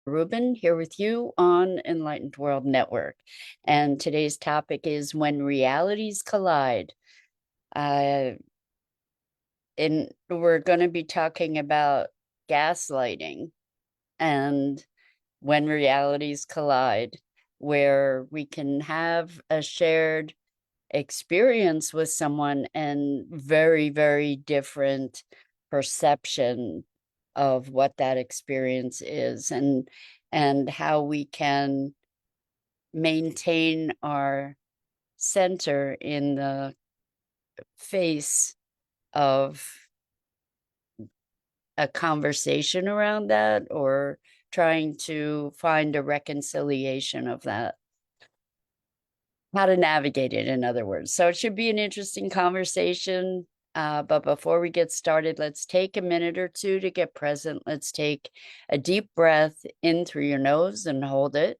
Rubin here with you on Enlightened World Network. And today's topic is when realities collide. Uh, and we're going to be talking about gaslighting and when realities collide, where we can have a shared experience with someone and very, very different perception of what that experience is and how we can maintain our center in the face of a conversation around that, or trying to find a reconciliation of that, how to navigate it, in other words. So it should be an interesting conversation. But before we get started, let's take a minute or two to get present. Let's take a deep breath in through your nose and hold it.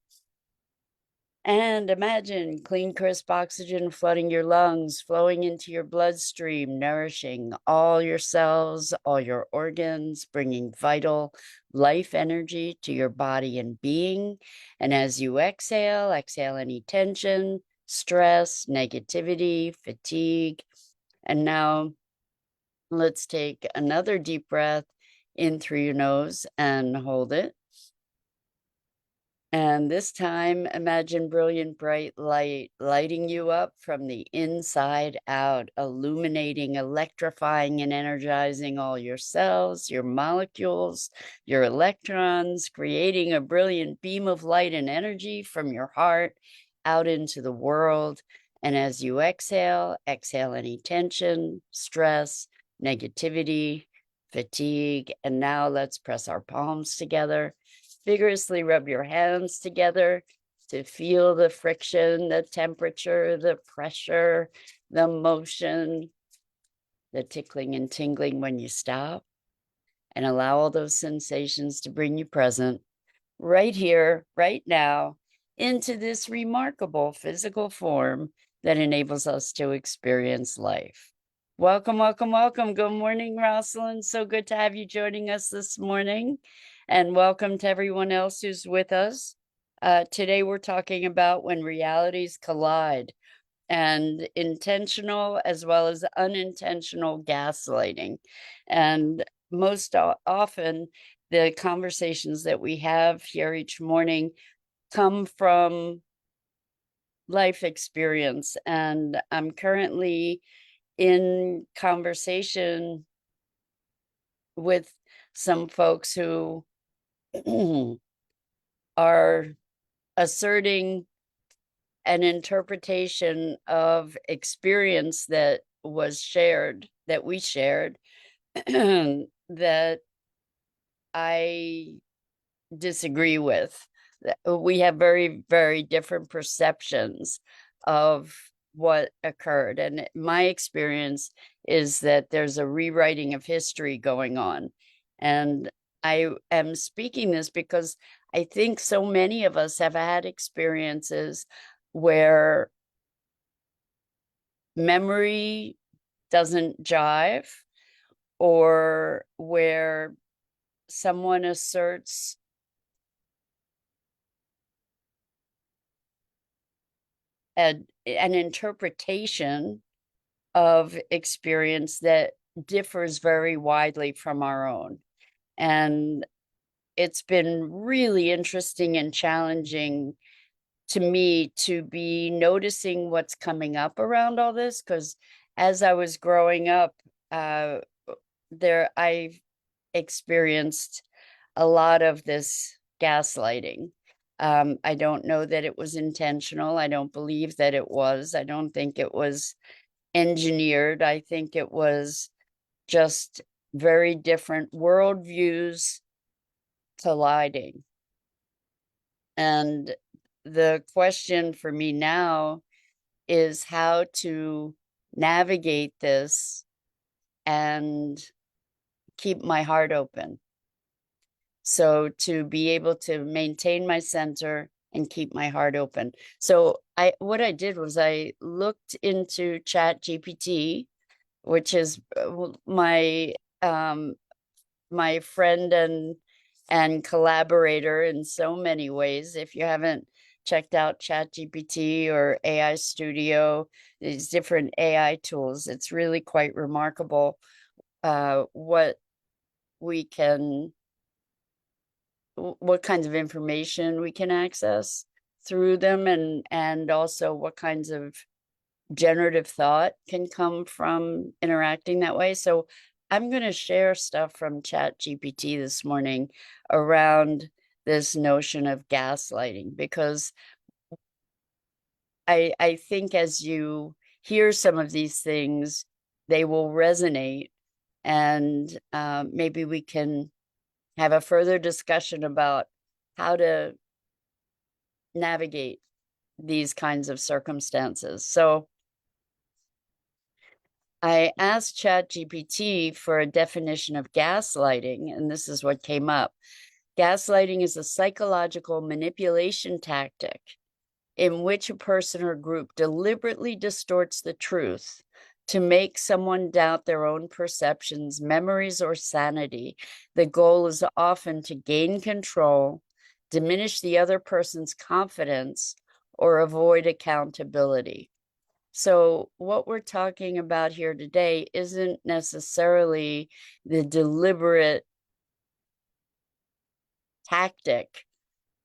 And imagine clean, crisp oxygen flooding your lungs, flowing into your bloodstream, nourishing all your cells, all your organs, bringing vital life energy to your body and being. And as you exhale, exhale any tension, stress, negativity, fatigue. And now let's take another deep breath in through your nose and hold it. And this time, imagine brilliant, bright light lighting you up from the inside out, illuminating, electrifying, and energizing all your cells, your molecules, your electrons, creating a brilliant beam of light and energy from your heart out into the world. And as you exhale, exhale any tension, stress, negativity, fatigue. And now let's press our palms together. Vigorously rub your hands together to feel the friction, the temperature, the pressure, the motion, the tickling and tingling when you stop. And allow all those sensations to bring you present right here, right now, into this remarkable physical form that enables us to experience life. Welcome, welcome, welcome. Good morning, Rosalind. So good to have you joining us this morning. And welcome to everyone else who's with us. Today we're talking about when realities collide, and intentional as well as unintentional gaslighting. And most often, the conversations that we have here each morning come from life experience. And I'm currently in conversation with some folks who are asserting an interpretation of experience that was shared, that we shared, that I disagree with. We have very, very different perceptions of what occurred. And my experience is that there's a rewriting of history going on. And I am speaking this because I think so many of us have had experiences where memory doesn't jive, or where someone asserts an interpretation of experience that differs very widely from our own. And it's been really interesting and challenging to me to be noticing what's coming up around all this, because as I was growing up, I experienced a lot of this gaslighting. I don't know that it was intentional. I don't believe that it was. I don't think it was engineered. I think it was just very different worldviews colliding. And the question for me now is how to navigate this and keep my heart open. So to be able to maintain my center and keep my heart open. So what I did was I looked into ChatGPT, which is my my friend and and collaborator in so many ways. If you haven't checked out ChatGPT or AI Studio, these different AI tools, it's really quite remarkable what we can, what kinds of information we can access through them, and also what kinds of generative thought can come from interacting that way. So I'm going to share stuff from ChatGPT this morning around this notion of gaslighting, because I think as you hear some of these things, they will resonate, and maybe we can have a further discussion about how to navigate these kinds of circumstances. So I asked ChatGPT for a definition of gaslighting, and this is what came up. Gaslighting is a psychological manipulation tactic in which a person or group deliberately distorts the truth to make someone doubt their own perceptions, memories, or sanity. The goal is often to gain control, diminish the other person's confidence, or avoid accountability. So, what we're talking about here today isn't necessarily the deliberate tactic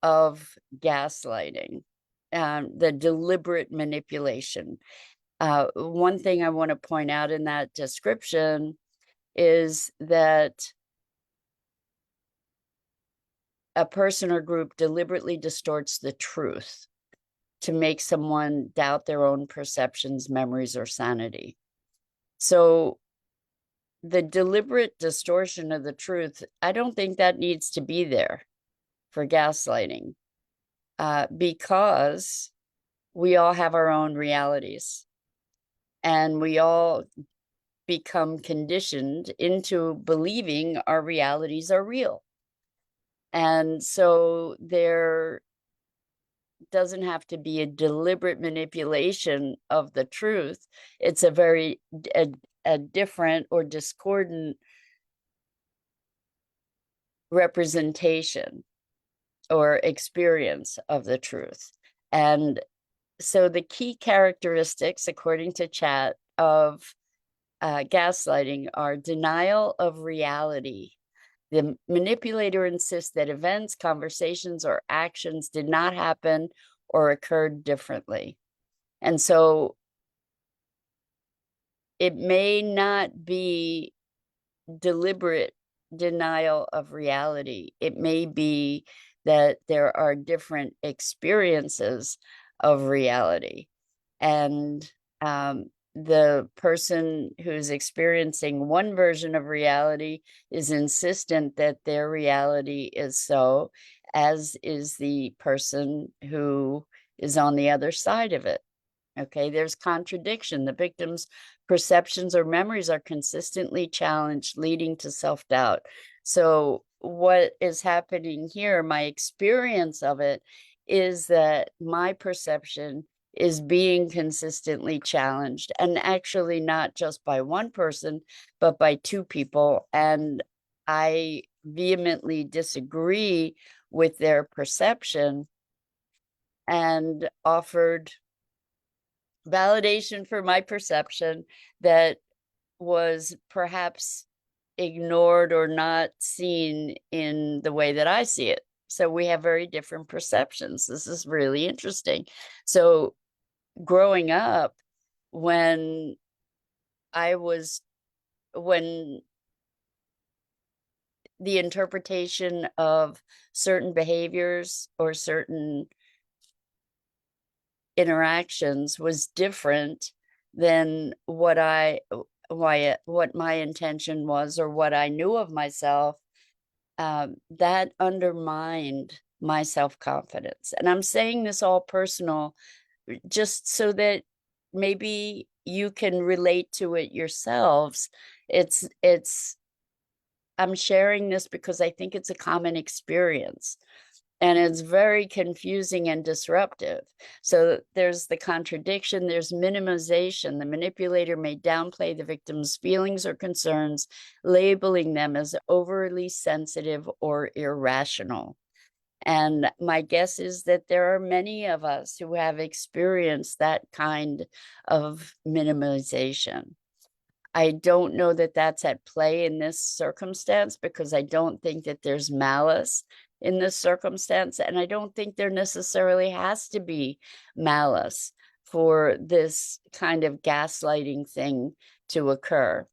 of gaslighting, the deliberate manipulation. One thing I want to point out in that description is that a person or group deliberately distorts the truth to make someone doubt their own perceptions, memories, or sanity. So, the deliberate distortion of the truth, I don't think that needs to be there for gaslighting, because we all have our own realities, and we all become conditioned into believing our realities are real. And so there doesn't have to be a deliberate manipulation of the truth. It's a different or discordant representation or experience of the truth. And so the key characteristics, according to Chat, of gaslighting are denial of reality. The manipulator insists that events, conversations, or actions did not happen or occurred differently. And so it may not be deliberate denial of reality. It may be that there are different experiences of reality. And the person who's experiencing one version of reality is insistent that their reality is so, as is the person who is on the other side of it. Okay, there's contradiction. The victim's perceptions or memories are consistently challenged, leading to self-doubt. So what is happening here, my experience of it, is that my perception is being consistently challenged, and actually not just by one person, but by two people. And I vehemently disagree with their perception and offered validation for my perception that was perhaps ignored or not seen in the way that I see it. So we have very different perceptions. This is really interesting. So growing up, when I was, when the interpretation of certain behaviors or certain interactions was different than what my intention was or what I knew of myself, that undermined my self-confidence. And I'm saying this all personal, just so that maybe you can relate to it yourselves. I'm sharing this because I think it's a common experience. And it's very confusing and disruptive. So there's the contradiction, there's minimization. The manipulator may downplay the victim's feelings or concerns, labeling them as overly sensitive or irrational. And my guess is that there are many of us who have experienced that kind of minimization. I don't know that that's at play in this circumstance because I don't think that there's malice in this circumstance. And I don't think there necessarily has to be malice for this kind of gaslighting thing to occur.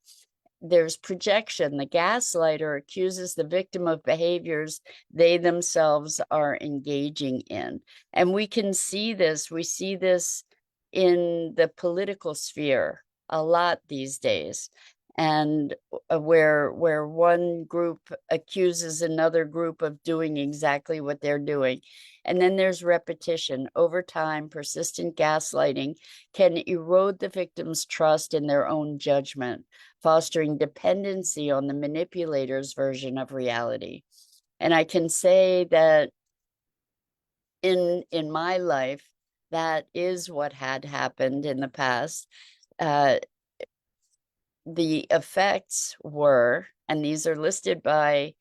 There's projection. The gaslighter accuses the victim of behaviors they themselves are engaging in. And we can see this. We see this in the political sphere a lot these days. And where one group accuses another group of doing exactly what they're doing. And then there's repetition. Over time, persistent gaslighting can erode the victim's trust in their own judgment, fostering dependency on the manipulator's version of reality. And I can say that in my life, that is what had happened in the past. The effects were, and these are listed by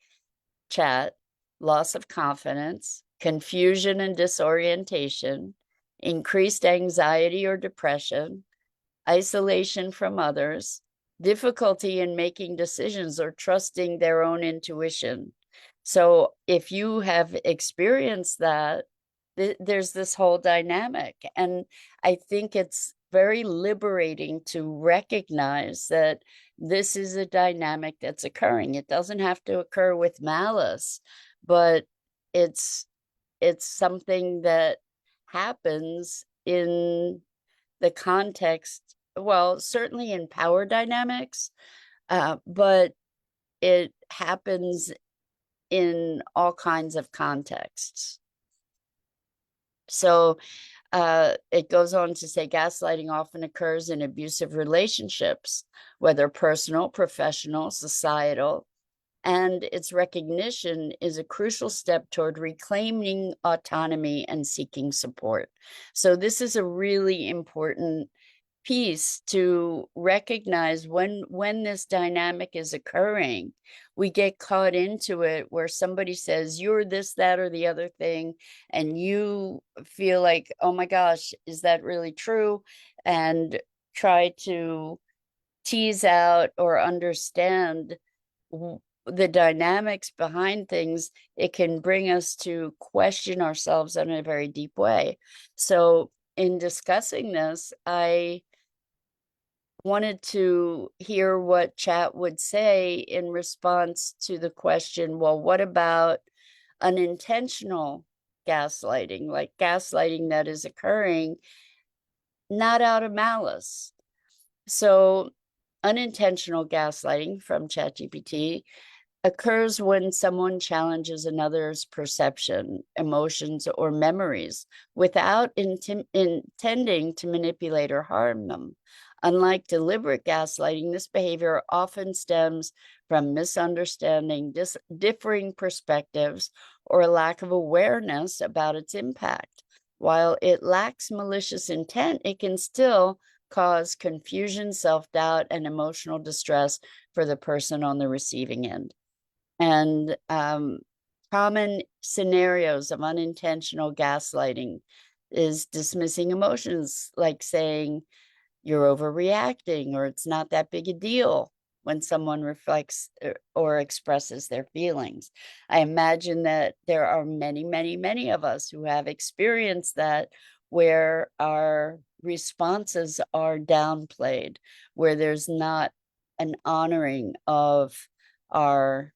chat: loss of confidence, confusion and disorientation, increased anxiety or depression, isolation from others, difficulty in making decisions or trusting their own intuition. So if you have experienced that, there's this whole dynamic. And I think it's very liberating to recognize that this is a dynamic that's occurring. It doesn't have to occur with malice, but it's something that happens in the context, well, certainly in power dynamics, but it happens in all kinds of contexts. So it goes on to say gaslighting often occurs in abusive relationships, whether personal, professional, societal, and its recognition is a crucial step toward reclaiming autonomy and seeking support. So this is a really important piece to recognize when this dynamic is occurring. We get caught into it where somebody says you're this, that, or the other thing, and you feel like, oh my gosh, is that really true? And try to tease out or understand the dynamics behind things. It can bring us to question ourselves in a very deep way. So in discussing this, I wanted to hear what chat would say in response to the question, well, what about unintentional gaslighting, like gaslighting that is occurring not out of malice? So unintentional gaslighting from ChatGPT occurs when someone challenges another's perception, emotions, or memories without intending to manipulate or harm them. Unlike deliberate gaslighting, this behavior often stems from misunderstanding, differing perspectives, or a lack of awareness about its impact. While it lacks malicious intent, it can still cause confusion, self-doubt, and emotional distress for the person on the receiving end. And common scenarios of unintentional gaslighting is dismissing emotions, like saying you're overreacting or it's not that big a deal when someone reflects or expresses their feelings. I imagine that there are many, many, many of us who have experienced that, where our responses are downplayed, where there's not an honoring of our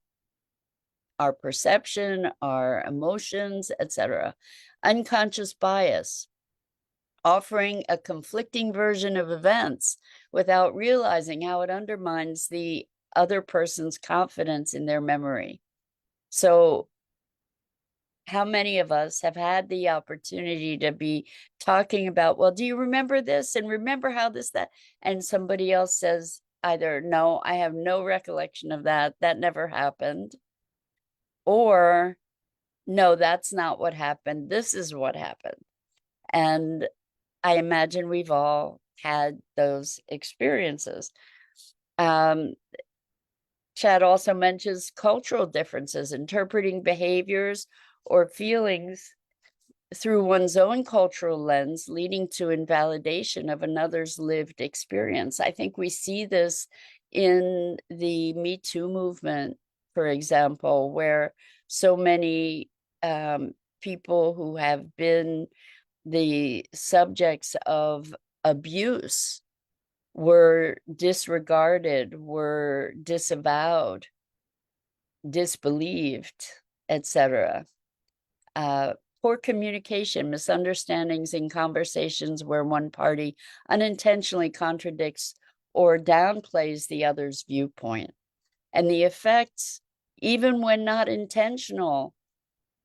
perception, our emotions, etc. Unconscious bias, offering a conflicting version of events without realizing how it undermines the other person's confidence in their memory. So how many of us have had the opportunity to be talking about, well, do you remember this? And remember how this, that, and somebody else says either, no, I have no recollection of that. That never happened. Or no, that's not what happened. This is what happened. And I imagine we've all had those experiences. Um, Chad also mentions cultural differences, interpreting behaviors or feelings through one's own cultural lens, leading to invalidation of another's lived experience. I think we see this in the Me Too movement, for example, where so many people who have been the subjects of abuse were disregarded, were disavowed, disbelieved, etc. Uh, Poor communication, misunderstandings in conversations where one party unintentionally contradicts or downplays the other's viewpoint. And the effects, even when not intentional,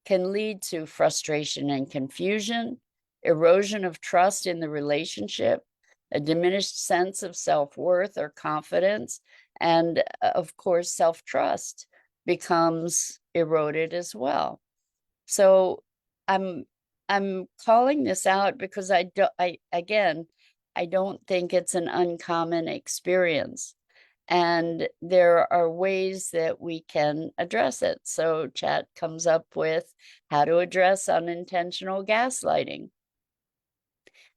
can lead to frustration and confusion, erosion of trust in the relationship, a diminished sense of self-worth or confidence, and of course, self-trust becomes eroded as well. So I'm I'm calling this out because I don't think it's an uncommon experience. And there are ways that we can address it. So chat comes up with how to address unintentional gaslighting.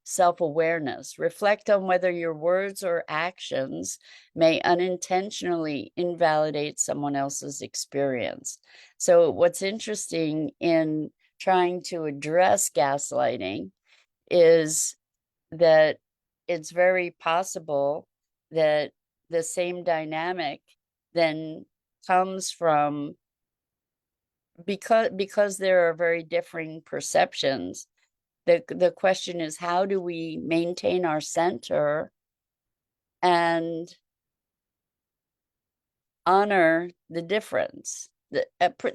Self-awareness. Reflect on whether your words or actions may unintentionally invalidate someone else's experience. So what's interesting in trying to address gaslighting is that it's very possible that the same dynamic then comes from, because there are very differing perceptions. The question is, how do we maintain our center and honor the difference?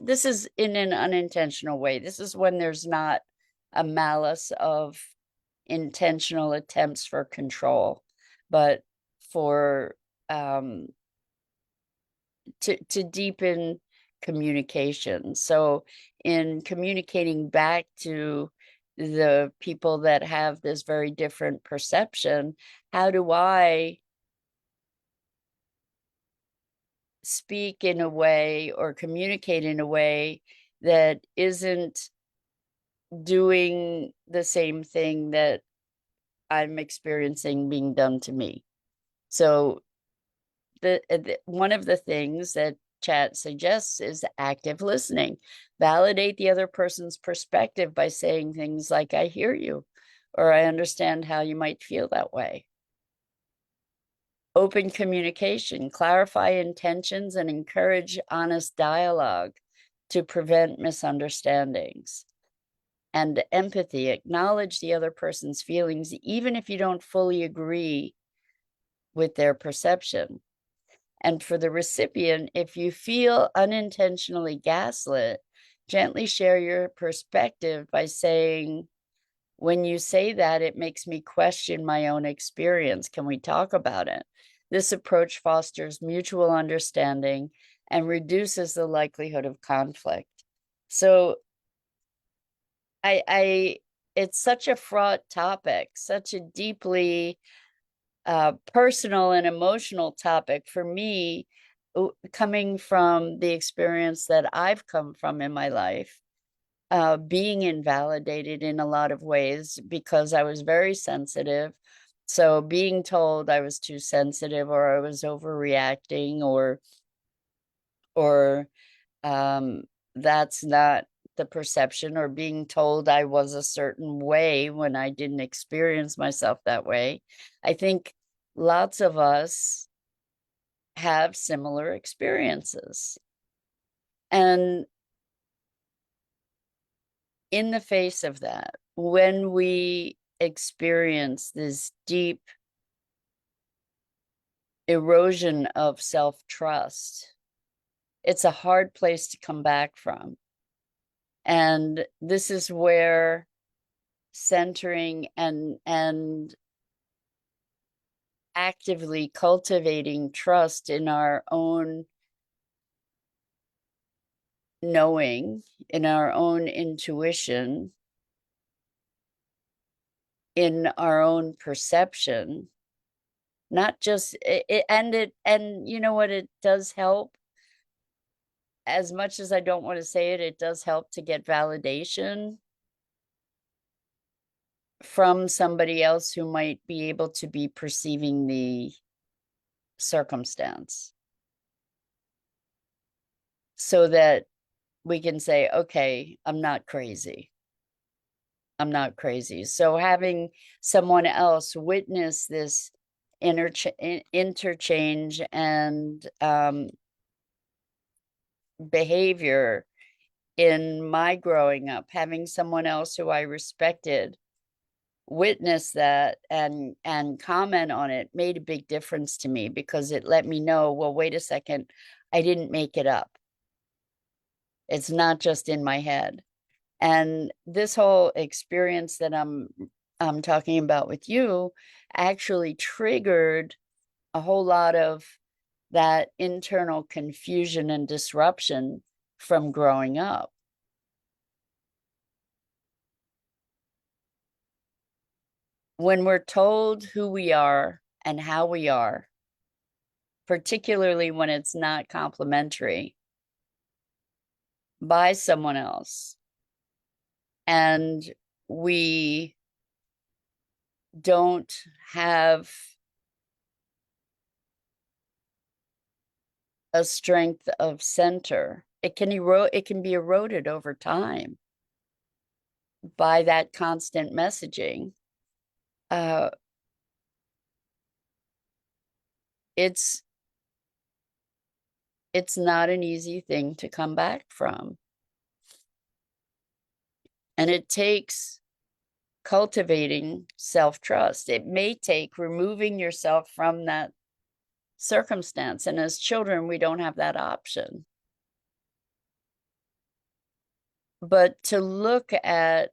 This is in an unintentional way. This is when there's not a malice of intentional attempts for control, but for to deepen communication. So in communicating back to the people that have this very different perception, how do I speak in a way or communicate in a way that isn't doing the same thing that I'm experiencing being done to me? So one of the things that chat suggests is active listening. Validate the other person's perspective by saying things like, I hear you, or I understand how you might feel that way. Open communication, clarify intentions and encourage honest dialogue to prevent misunderstandings. And empathy, acknowledge the other person's feelings, even if you don't fully agree with their perception. And for the recipient, if you feel unintentionally gaslit, gently share your perspective by saying, when you say that, it makes me question my own experience. Can we talk about it? This approach fosters mutual understanding and reduces the likelihood of conflict. So it's such a fraught topic, such a deeply personal and emotional topic for me, coming from the experience that I've come from in my life, being invalidated in a lot of ways because I was very sensitive. So being told I was too sensitive or I was overreacting or that's not the perception, or being told I was a certain way when I didn't experience myself that way. I think lots of us have similar experiences. And in the face of that, when we experience this deep erosion of self-trust, it's a hard place to come back from. And this is where centering and actively cultivating trust in our own knowing, in our own intuition, in our own perception, not just and you know what, it does help. As much as I don't want to say it, it does help to get validation from somebody else who might be able to be perceiving the circumstance, so that we can say, okay, I'm not crazy. I'm not crazy. So having someone else witness this interchange and behavior in my growing up, having someone else who I respected witness that and comment on it made a big difference to me, because it let me know, well, wait a second, I didn't make it up. It's not just in my head. And this whole experience that I'm talking about with you actually triggered a whole lot of that internal confusion and disruption from growing up. When we're told who we are and how we are, particularly when it's not complimentary, by someone else, and we don't have a strength of center, it can be eroded over time by that constant messaging. uh it's it's not an easy thing to come back from, and it takes cultivating self-trust. It may take removing yourself from that circumstance, and as children we don't have that option. But to look at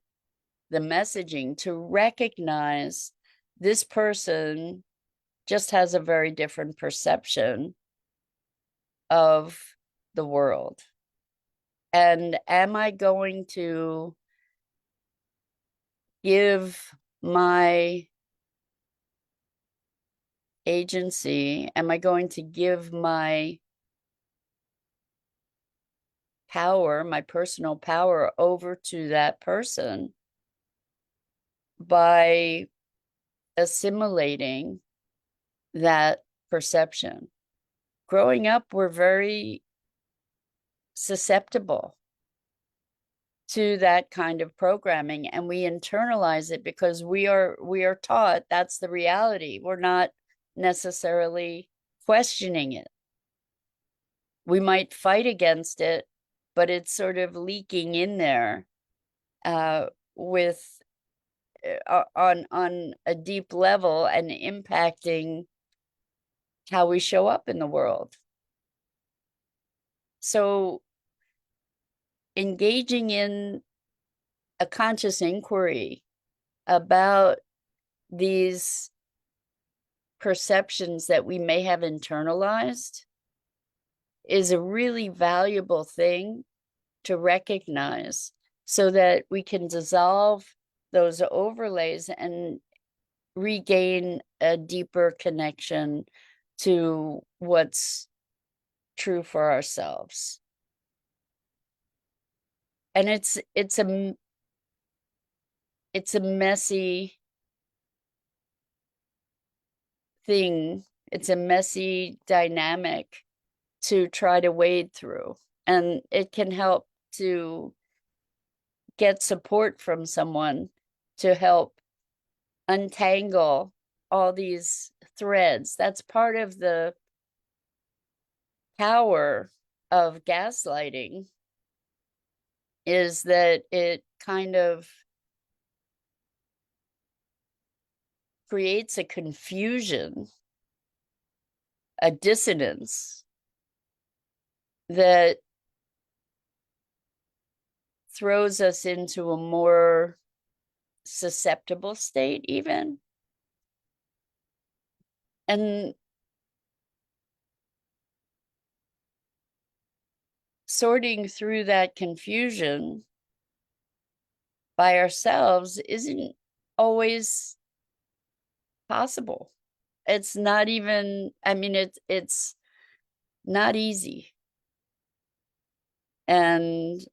the messaging, to recognize this person just has a very different perception of the world. And am I going to give my agency? Am I going to give my power, my personal power, over to that person by assimilating that perception? Growing up, we're very susceptible to that kind of programming, and we internalize it because we are taught that's the reality. We're not necessarily questioning it. We might fight against it, but it's sort of leaking in there, with on a deep level, and impacting how we show up in the world. So engaging in a conscious inquiry about these perceptions that we may have internalized is a really valuable thing to recognize, so that we can dissolve those overlays and regain a deeper connection to what's true for ourselves. And it's a messy thing. It's a messy dynamic to try to wade through. And it can help to get support from someone to help untangle all these threads. That's part of the power of gaslighting, is that it kind of creates a confusion, a dissonance that throws us into a more susceptible state even. And sorting through that confusion by ourselves isn't always possible. It's not even, I mean, it's not easy. And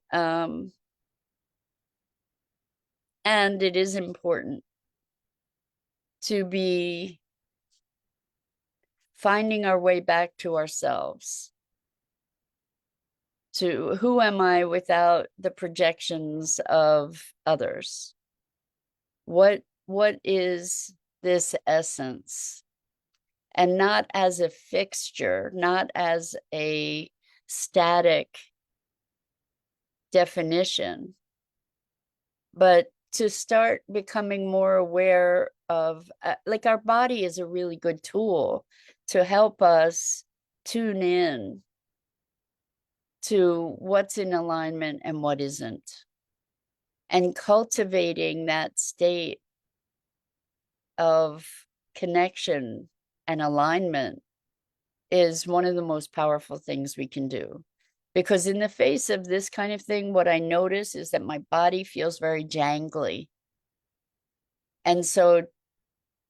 it is important to be finding our way back to ourselves, to who am I without the projections of others? What is this essence? And not as a fixture, not as a static definition, but to start becoming more aware of, like, our body is a really good tool to help us tune in to what's in alignment and what isn't. And cultivating that state of connection and alignment is one of the most powerful things we can do. Because in the face of this kind of thing, what I notice is that my body feels very jangly. And so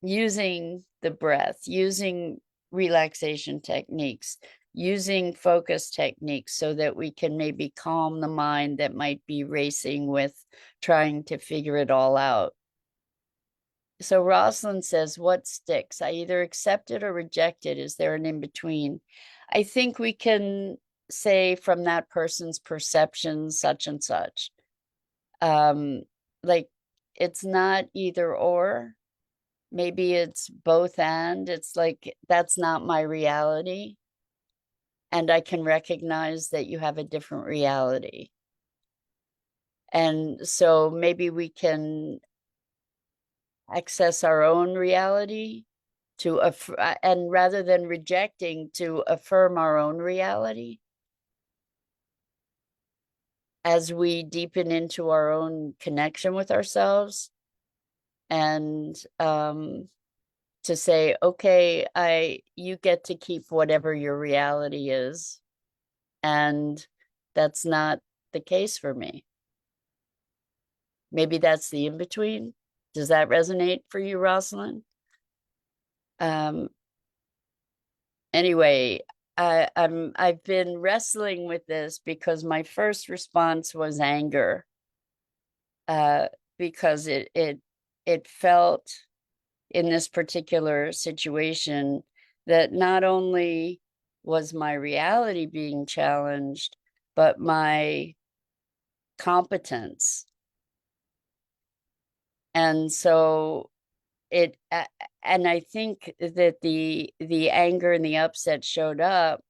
using the breath, using relaxation techniques, using focus techniques so that we can maybe calm the mind that might be racing with trying to figure it all out. So Rosalind says, what sticks? I either accept it or reject it. Is there an in-between? I think we can say from that person's perception, such and such. Like, it's not either or. Maybe it's both and. It's like, that's not my reality. And I can recognize that you have a different reality. And so maybe we can access our own reality and rather than rejecting, to affirm our own reality as we deepen into our own connection with ourselves, and to say, okay, you get to keep whatever your reality is, and that's not the case for me. Maybe that's the in-between. Does that resonate for you, Rosalind? Anyway, I've been wrestling with this because my first response was anger, because it felt in this particular situation that not only was my reality being challenged, but my competence. And so and I think that the anger and the upset showed up.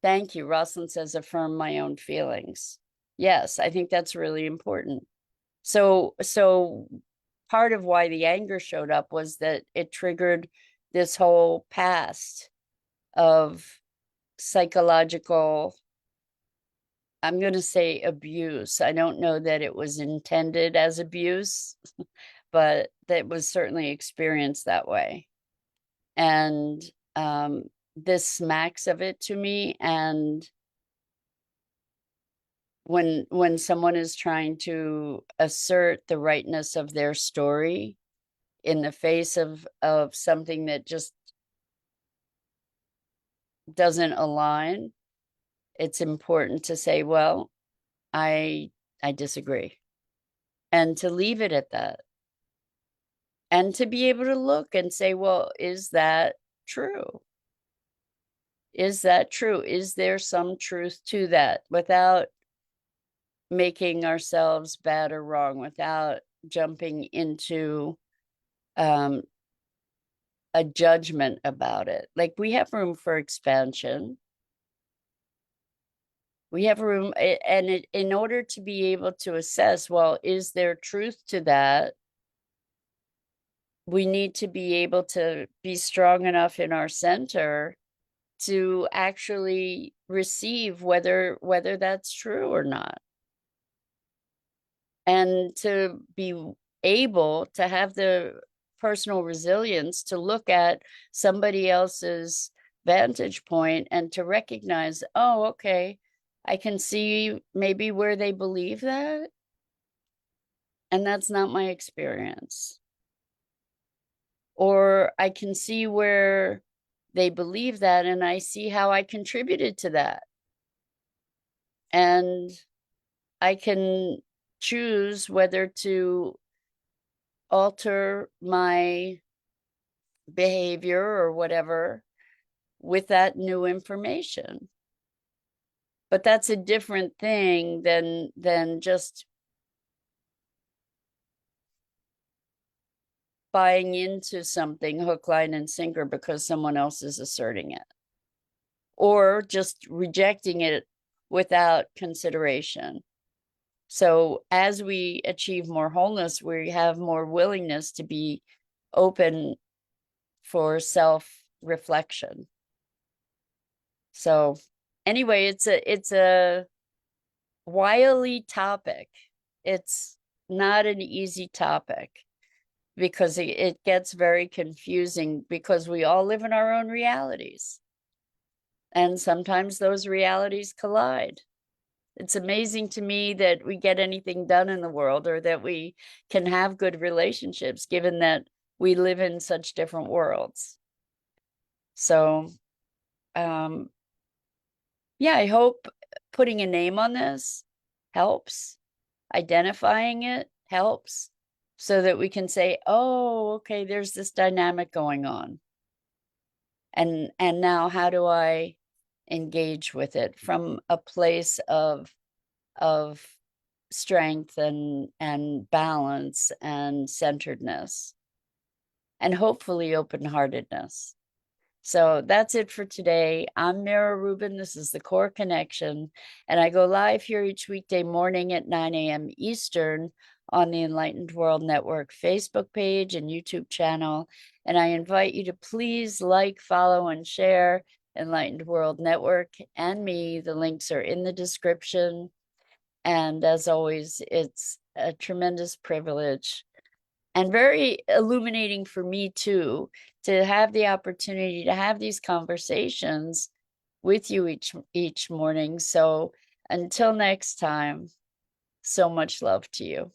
Thank you. Rosalind says, affirm my own feelings. Yes, I think that's really important. So part of why the anger showed up was that it triggered this whole past of psychological, I'm going to say, abuse. I don't know that it was intended as abuse, but that was certainly experienced that way. And this smacks of it to me. And when someone is trying to assert the rightness of their story in the face of something that just doesn't align, it's important to say, well, I disagree, and to leave it at that, and to be able to look and say, well, is that true? Is that true? Is there some truth to that, without making ourselves bad or wrong, without jumping into a judgment about it? Like, we have room for expansion. We have room, and in order to be able to assess, well, is there truth to that? We need to be able to be strong enough in our center to actually receive whether that's true or not, and to be able to have the personal resilience to look at somebody else's vantage point and to recognize, oh, okay, I can see maybe where they believe that, and that's not my experience. Or I can see where they believe that, and I see how I contributed to that. And I can choose whether to alter my behavior or whatever with that new information. But that's a different thing than just buying into something hook, line, and sinker because someone else is asserting it, or just rejecting it without consideration. So as we achieve more wholeness, we have more willingness to be open for self-reflection. So anyway, it's a wily topic. It's not an easy topic because it gets very confusing because we all live in our own realities. And sometimes those realities collide. It's amazing to me that we get anything done in the world or that we can have good relationships, given that we live in such different worlds. So, yeah, I hope putting a name on this helps. Identifying it helps so that we can say, oh, okay, there's this dynamic going on. And now how do I engage with it from a place of strength and balance and centeredness and hopefully open-heartedness. So that's it for today. I'm Mira Rubin. This is the Core Connection, and I go live here each weekday morning at 9 a.m. Eastern on the Enlightened World Network Facebook page and YouTube channel. And I invite you to please like, follow, and share Enlightened World Network and me. The links are in the description. And as always, it's a tremendous privilege and very illuminating for me too, to have the opportunity to have these conversations with you each morning. So until next time, so much love to you.